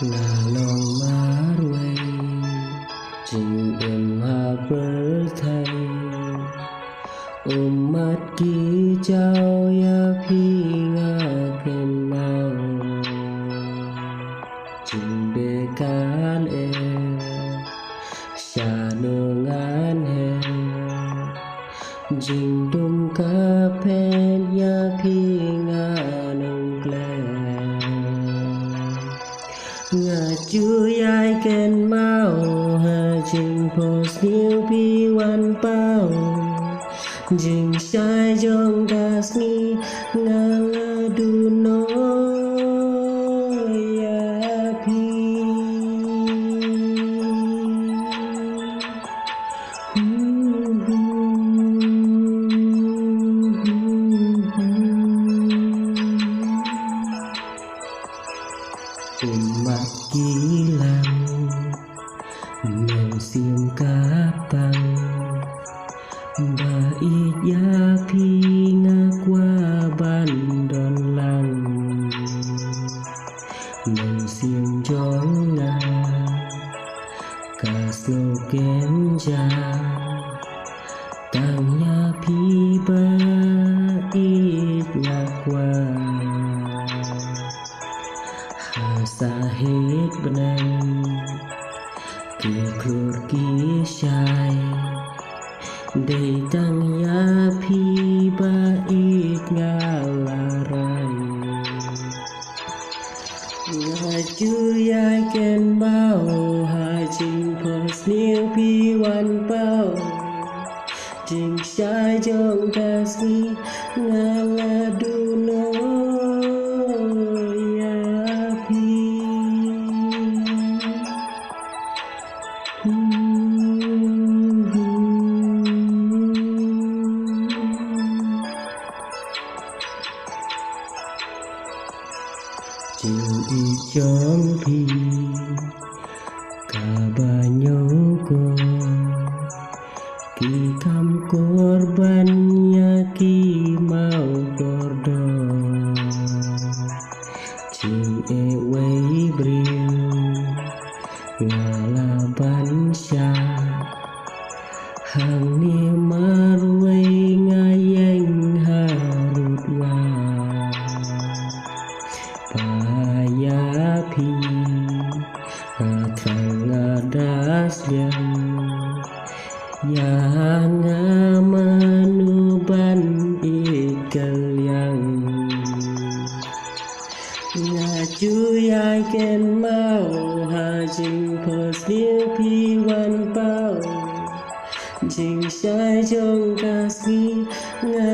là lòng marway trình em hạ bơ thay umat ki chao ya phi nga ken mau trình bê can e xa nơ ngan he trình đum ca pen ya phi nga nông gle nga chu yai ken mau ha trình pos niu pi wan pao jing shai jong gasmi nga la du no ya pi umat kilang nang sim kapang bait ya phi nga qua ban đòn lăng nang sim chong nga ca sâu kén cha tang ya phi bait nga qua sa hết benang ki klur ki shai đầy tang ya phi bait nga larai nga chu yai ken bao ha trình pos niu pi wan pao trình shai jong kasmi nga la du no Chịu đi chóng phi cả ba nhau ko ki kam korbannya ki mau kordo ching e wei briu ngala ban sha hang ni marway ngayeng harut wa ya phi thang das yang ya nga manu ban ikal yang nga chu yai ken mau ha jing pos niu pi wan pao jing shai jong kasmi nga